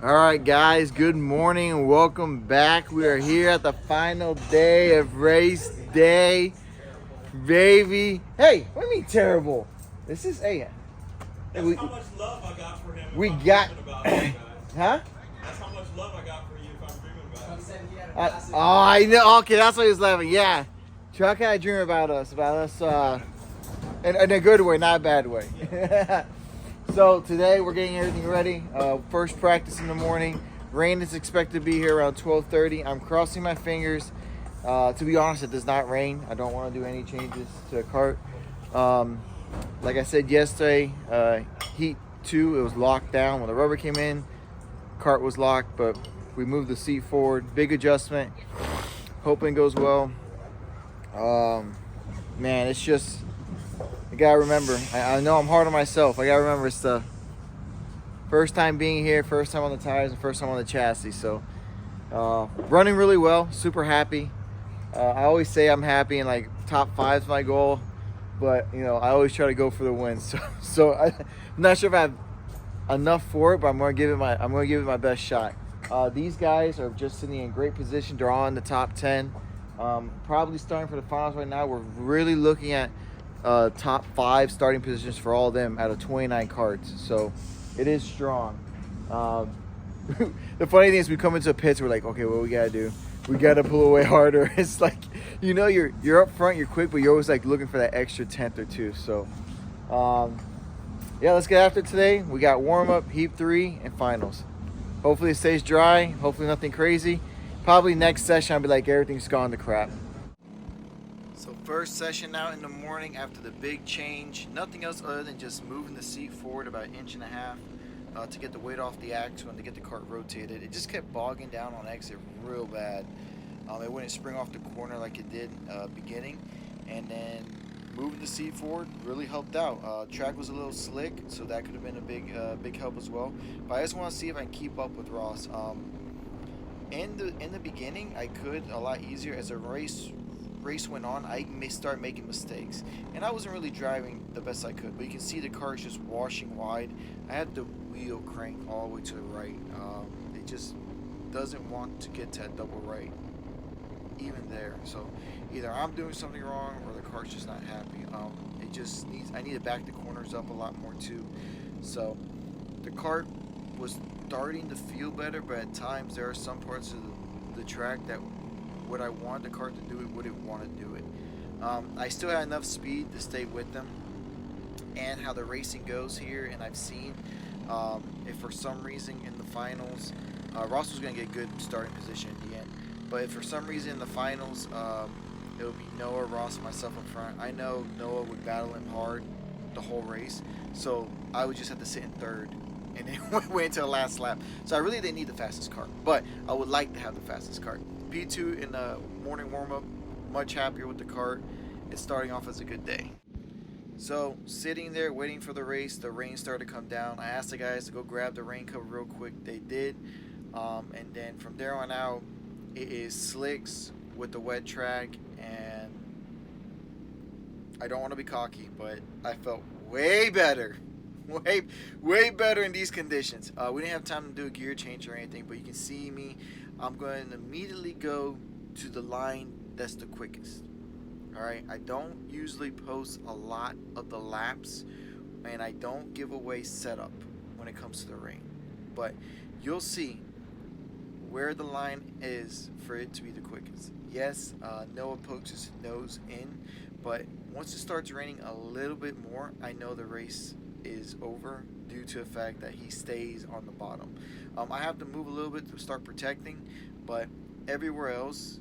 All right, guys, good morning and welcome back. We are here at the final day of race day, baby. Hey, what do you mean terrible? This is a. That's how much love I got for him. We if I'm got. dreaming about it, Huh? That's how much love I got for you if I'm dreaming about it. He said he had a Oh, I know. Okay, that's why he was laughing. Yeah, Chuck had a dream about us, in a good way, not a bad way. So today we're getting everything ready. First practice in the morning. Rain is expected to be here around 12:30. I'm crossing my fingers. To be honest, it does not rain. I don't want to do any changes to the cart. Like I said yesterday, heat 2, it was locked down. When the rubber came in, cart was locked, but we moved the seat forward. Big adjustment. Hoping it goes well. Man, it's just, I gotta remember. I know I'm hard on myself. I gotta remember it's the first time being here, first time on the tires, and first time on the chassis. So, running really well. Super happy. I always say I'm happy, and like top 5 is my goal. But I always try to go for the win. So I'm not sure if I have enough for it, but I'm gonna give it my best shot. These guys are just sitting in great position. They're all in the top 10. Probably starting for the finals right now. We're really looking at top 5 starting positions for all of them out of 29 carts. So it is strong. The funny thing is we come into a pits, we're like, okay, what we gotta do? We gotta pull away harder. It's like, you're up front, you're quick, but you're always like looking for that extra 10th or 2. So yeah, let's get after it today. We got warm-up, heat 3, and finals. Hopefully it stays dry. Hopefully nothing crazy. Probably next session I'll be like, everything's gone to crap. So first session out in the morning after the big change. Nothing else other than just moving the seat forward about 1.5 inches to get the weight off the axle and to get the cart rotated. It just kept bogging down on exit real bad. It wouldn't spring off the corner like it did beginning. And then moving the seat forward really helped out. Track was a little slick, so that could have been a big help as well. But I just want to see if I can keep up with Ross. In the beginning, I could a lot easier. As the race went on, I may start making mistakes, and I wasn't really driving the best I could. But you can see the car is just washing wide. I had the wheel crank all the way to the right. It just doesn't want to get to that double right, even there. So either I'm doing something wrong or the car's just not happy. It just needs. I need to back the corners up a lot more too. So the cart was starting to feel better, but at times there are some parts of the track that what I wanted the cart to do, it wouldn't want to do it. I still had enough speed to stay with them, and how the racing goes here. And I've seen if for some reason in the finals, Ross was going to get good starting position at the end, but if for some reason in the finals it would be Noah, Ross, and myself in front, I know Noah would battle him hard the whole race, so I would just have to sit in third and then wait until the last lap. So I really didn't need the fastest car, but I would like to have the fastest car. P2 in the morning warm-up, much happier with the cart. It's starting off as a good day. So sitting there waiting for the race, the rain started to come down. I asked the guys to go grab the rain cover real quick. They did, and then from there on out, it is slicks with the wet track, and I don't want to be cocky, but I felt way better. Way better in these conditions. We didn't have time to do a gear change or anything, but you can see me. I'm going to immediately go to the line that's the quickest. Alright, I don't usually post a lot of the laps, and I don't give away setup when it comes to the rain. But you'll see where the line is for it to be the quickest. Yes, Noah pokes his nose in, but once it starts raining a little bit more, I know the race is over due to the fact that he stays on the bottom. I have to move a little bit to start protecting, but everywhere else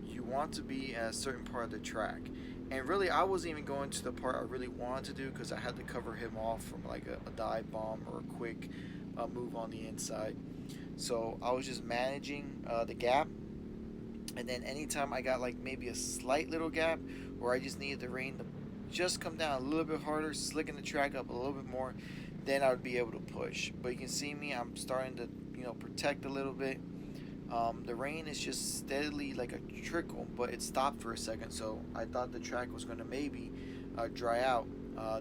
you want to be at a certain part of the track. And really I wasn't even going to the part I really wanted to do, because I had to cover him off from like a dive bomb or a quick move on the inside. So I was just managing the gap, and then anytime I got like maybe a slight little gap where I just needed the rain to just come down a little bit harder, slicking the track up a little bit more, then I would be able to push. But you can see me, I'm starting to protect a little bit. The rain is just steadily like a trickle, but it stopped for a second, so I thought the track was going to maybe dry out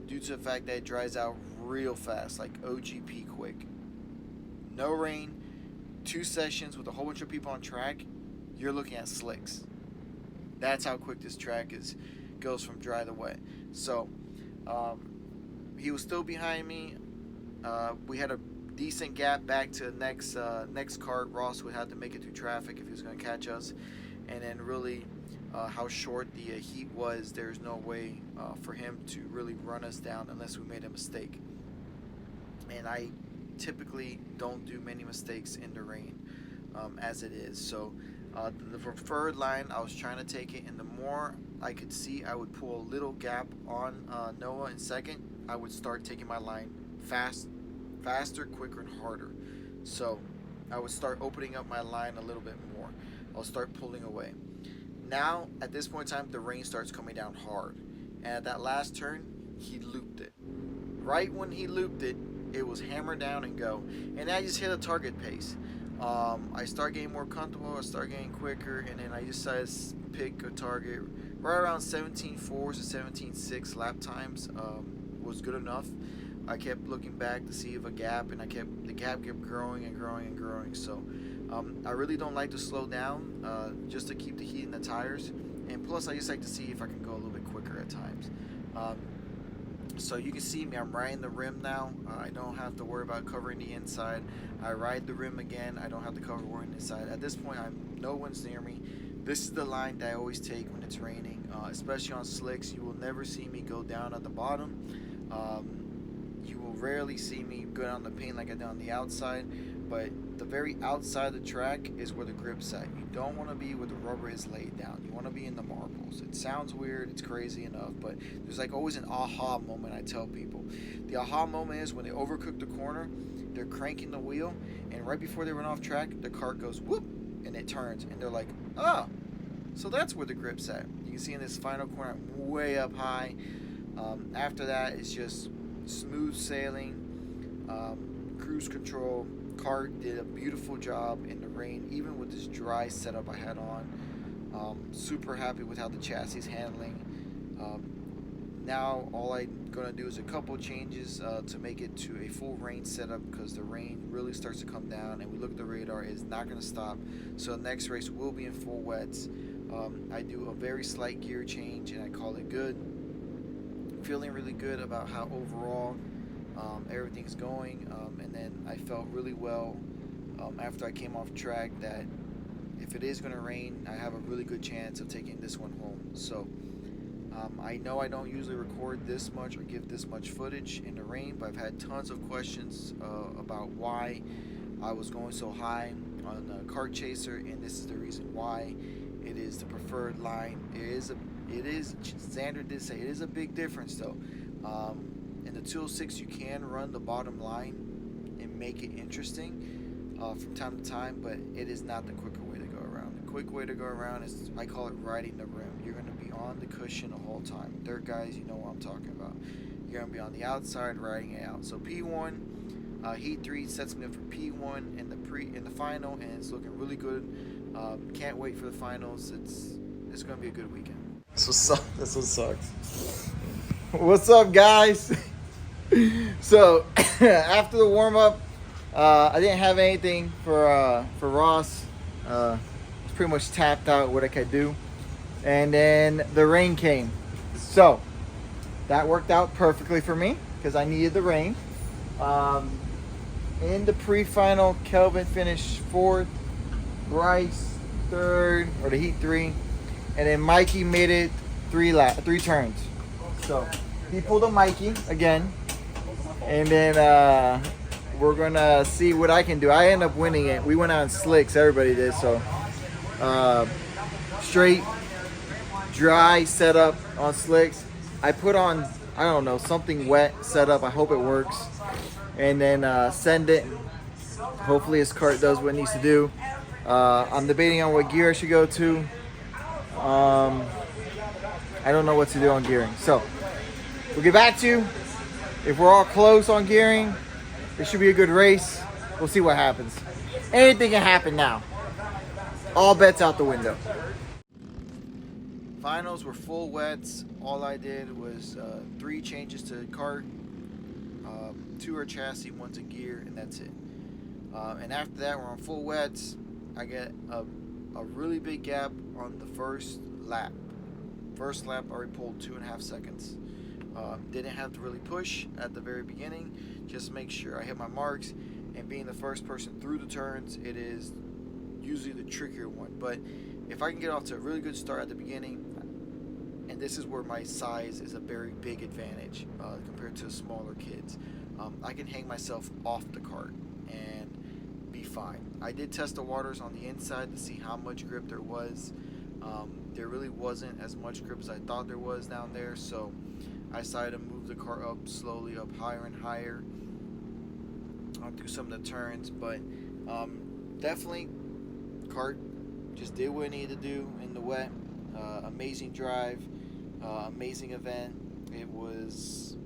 due to the fact that it dries out real fast, like OGP quick. No rain, 2 sessions with a whole bunch of people on track, you're looking at slicks. That's how quick this track goes from dry to wet. So he was still behind me. We had a decent gap back to the next kart. Ross would have to make it through traffic if he was going to catch us. And then really how short the heat was, there's no way for him to really run us down unless we made a mistake. And I typically don't do many mistakes in the rain as it is. So the preferred line, I was trying to take it, and the more I could see, I would pull a little gap on Noah in second. I would start taking my line faster, quicker, and harder. So I would start opening up my line a little bit more. I'll start pulling away. Now, at this point in time, the rain starts coming down hard. And at that last turn, he looped it. Right when he looped it, it was hammer down and go. And I just hit a target pace. I start getting more comfortable, I start getting quicker, and then I decided to pick a target right around 17.4s to 17.6 lap times. Was good enough. I kept looking back to see if a gap, and the gap kept growing and growing and growing. So I really don't like to slow down just to keep the heat in the tires, and plus I just like to see if I can go a little bit quicker at times. So you can see me, I'm riding the rim now. I don't have to worry about covering the inside. I ride the rim again, I don't have to cover the inside. At this point, no one's near me. This is the line that I always take when it's raining, especially on slicks. You will never see me go down at the bottom. You will rarely see me go down the paint like I did on the outside, but the very outside of the track is where the grip's at. You don't want to be where the rubber is laid down. You want to be in the marbles. It sounds weird, it's crazy enough, but there's like always an aha moment. I tell people the aha moment is when they overcook the corner, they're cranking the wheel, and right before they run off track, the cart goes whoop, and it turns, and they're like, oh, so that's where the grip's at. You can see in this final corner, I'm way up high. After that, it's just smooth sailing, cruise control. Kart did a beautiful job in the rain, even with this dry setup I had on. Super happy with how the chassis is handling. Now all I'm going to do is a couple changes to make it to a full rain setup, because the rain really starts to come down, and we look at the radar, it's not going to stop. So the next race will be in full wets. I do a very slight gear change, and I call it good. Feeling really good about how overall everything's going, and then I felt really well after I came off track that if it is going to rain, I have a really good chance of taking this one home. So I know I don't usually record this much or give this much footage in the rain, but I've had tons of questions about why I was going so high on the Kart Chaser, and this is the reason why. It is the preferred line. It is, Xander did say, it is a big difference though. In the 206, you can run the bottom line and make it interesting from time to time, but it is not the quicker way to go around. The quick way to go around is, I call it riding the rim. You're going to be on the cushion the whole time. Dirt guys, you know what I'm talking about. You're going to be on the outside riding it out. So P1, Heat 3 sets me up for P1 in the final, and it's looking really good. Can't wait for the finals. It's going to be a good weekend. This what sucks. What's up, guys? So after the warm up, I didn't have anything for Ross. Was pretty much tapped out what I could do, and then the rain came. So that worked out perfectly for me because I needed the rain. In the pre-final, Kelvin finished fourth, Bryce third, or the Heat 3, and then Mikey made it three turns. So he pulled a Mikey again, and then we're gonna see what I can do. I ended up winning it. We went on slicks, everybody did. So straight dry setup on slicks. I put on, I don't know, something wet setup. I hope it works, and then send it. Hopefully his cart does what it needs to do. I'm debating on what gear I should go to. I don't know what to do on gearing. So we'll get back to you. If we're all close on gearing, it should be a good race. We'll see what happens. Anything can happen now. All bets out the window. Finals were full wets. All I did was 3 changes to cart, 2 are chassis, 1's a gear, and that's it. And after that, we're on full wets. I get a really big gap on the first lap. First lap, I already pulled 2.5 seconds. Didn't have to really push at the very beginning, just make sure I hit my marks. And being the first person through the turns, it is usually the trickier one. But if I can get off to a really good start at the beginning, and this is where my size is a very big advantage compared to smaller kids, I can hang myself off the cart and be fine. I did test the waters on the inside to see how much grip there was. There really wasn't as much grip as I thought there was down there, so I decided to move the cart up slowly, up higher and higher through some of the turns. But definitely, cart just did what it needed to do in the wet. Amazing drive, amazing event. It was,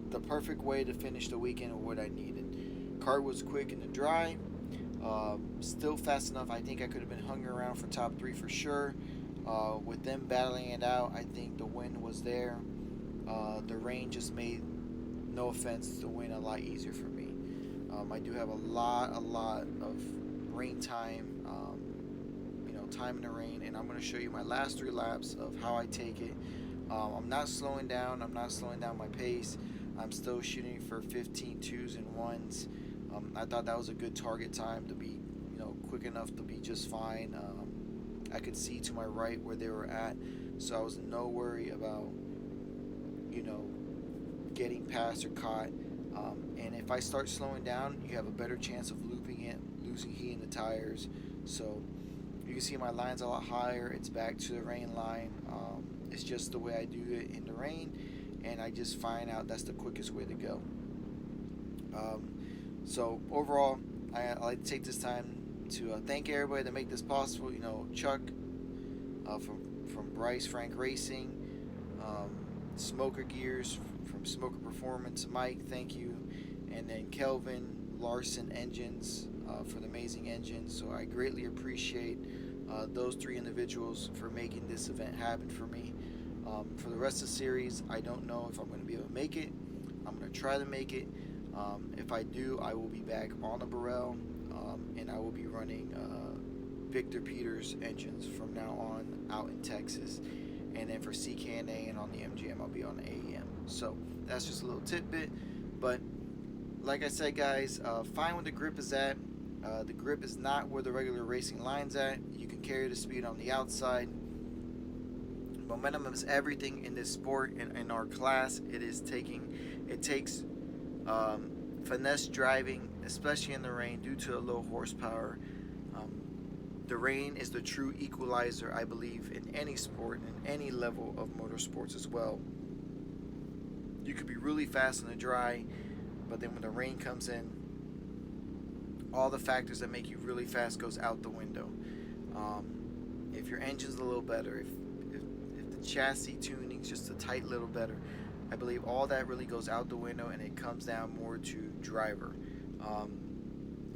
the perfect way to finish the weekend with what I needed. Cart was quick in the dry. Still fast enough. I think I could have been hung around for top 3 for sure. With them battling it out, I think the win was there. The rain just made, no offense, the win a lot easier for me. I do have a lot of rain time, time in the rain, and I'm going to show you my last 3 laps of how I take it. I'm not slowing down. I'm not slowing down my pace. I'm still shooting for 15 2s and 1s. I thought that was a good target time to be, quick enough to be just fine. I could see to my right where they were at, so I was in no worry about, getting past or caught. And if I start slowing down, you have a better chance of looping it, losing heat in the tires. So you can see my line's a lot higher. It's back to the rain line. It's just the way I do it in the rain, and I just find out that's the quickest way to go. So overall, I like to take this time to thank everybody that make this possible. Chuck from Bryce Frank Racing, Smoker Gears from SmokerPerformance, Mike, thank you, and then Kelvin Larson Engines for the amazing engines. So I greatly appreciate those 3 individuals for making this event happen for me. For the rest of the series, I don't know if I'm going to be able to make it. I'm going to try to make it. If I do, I will be back on the Burrell, and I will be running Victor Peters engines from now on out in Texas. And then for CKNA and on the MGM, I'll be on the AEM. So that's just a little tidbit. But like I said, guys, find where the grip is at. The grip is not where the regular racing line's at. You can carry the speed on the outside. Momentum is everything in this sport and in our class. It takes finesse driving, especially in the rain, due to a low horsepower. The rain is the true equalizer, I believe, in any sport and any level of motorsports as well. You could be really fast in the dry, but then when the rain comes in, all the factors that make you really fast goes out the window. If your engine's a little better, if the chassis tuning's just a tight little better, I believe all that really goes out the window, and it comes down more to driver.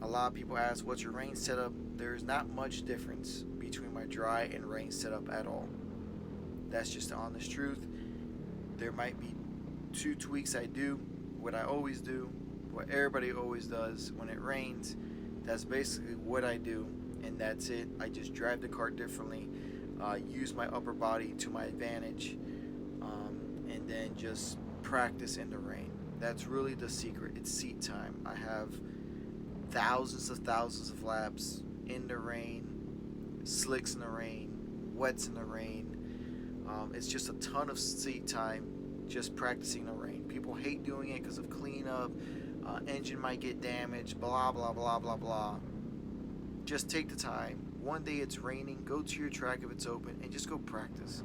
A lot of people ask, what's your rain setup? There's not much difference between my dry and rain setup at all. That's just the honest truth. There might be 2 tweaks I do, what I always do, what everybody always does when it rains. That's basically what I do, and that's it. I just drive the cart differently, use my upper body to my advantage, and then just practice in the rain. That's really the secret. It's seat time. I have thousands of laps in the rain, slicks in the rain, wets in the rain. It's just a ton of seat time just practicing the rain. People hate doing it because of cleanup, engine might get damaged, blah blah blah blah blah. Just take the time. One day it's raining, go to your track if it's open and just go practice.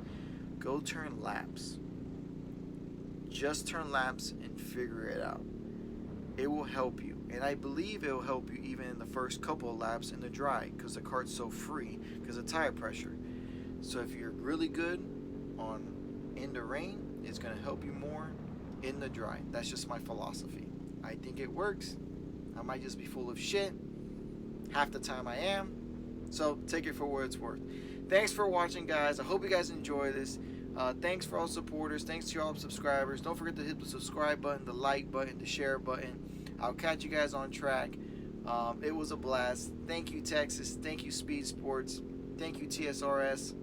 Go turn laps. Just turn laps and figure it out. It will help you, and I believe it will help you even in the first couple of laps in the dry, because the cart's so free because of tire pressure. So if you're really good on in the rain, it's going to help you more in the dry. That's just my philosophy. I think it works. I might just be full of shit. Half the time I am. So take it for what it's worth. Thanks for watching, guys. I hope you guys enjoy this. Thanks for all supporters. Thanks to all subscribers. Don't forget to hit the subscribe button, the like button, the share button. I'll catch you guys on track It was a blast. Thank you, Texas. Thank you, Speedsportz. Thank you, TSRS.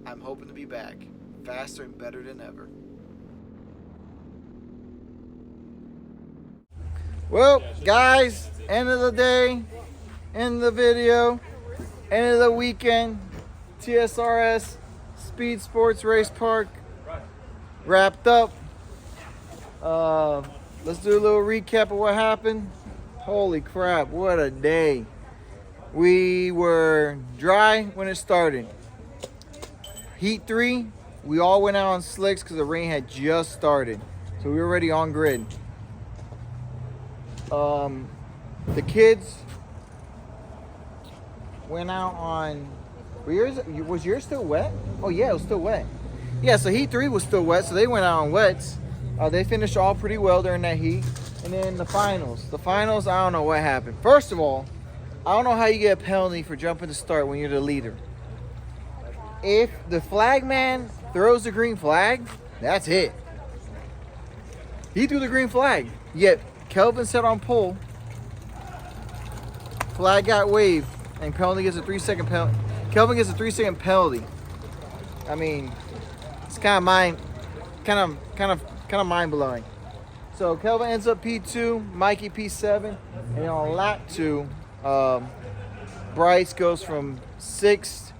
I'm hoping to be back faster and better than ever. Well, guys, end of the day, end of the video, end of the weekend. TSRS Speedsportz Race Park wrapped up. Let's do a little recap of what happened. Holy crap, what a day. We were dry when it started. Heat 3, we all went out on slicks because the rain had just started. So we were already on grid. The kids went out on, was yours still wet? Oh yeah, it was still wet. Yeah, so heat 3 was still wet, so they went out on wets. They finished all pretty well during that heat. And then the finals, I don't know what happened. First of all, I don't know how you get a penalty for jumping to start when you're the leader. If the flag man throws the green flag, that's it. He threw the green flag, yet Kelvin set on pole. Flag got waved, and penalty gets a 3-second penalty. Kelvin gets a 3-second penalty. I mean, it's kind of mind blowing. So Kelvin ends up P2, Mikey P7, and then on lap 2, Bryce goes from 6th,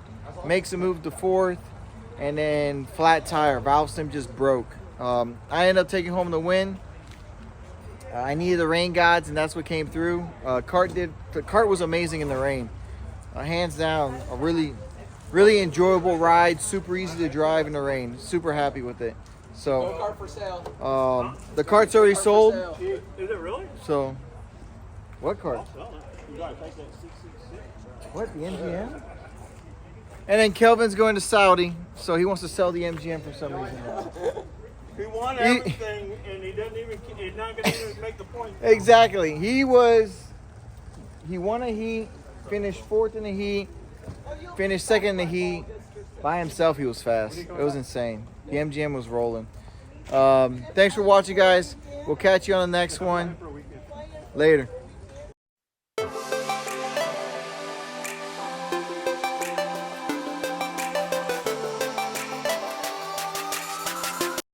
makes a move to 4th, and then flat tire. Valve stem just broke. I ended up taking home the win. I needed the rain gods, and that's what came through. The kart was amazing in the rain. Hands down, a really enjoyable ride. Super easy to drive in the rain. Super happy with it. So, No cart for sale. the cart's already sold. Is it really? So, what cart? You gotta take that 666. What, the MGM? And then Kelvin's going to Saudi, so he wants to sell the MGM for some reason now. He won everything, and he's not gonna even make the point. Exactly. He won a heat, finished 4th in the heat, finished 2nd in the heat. By himself, he was fast. It was insane. The MGM was rolling. Thanks for watching, guys. We'll catch you on the next one. Later.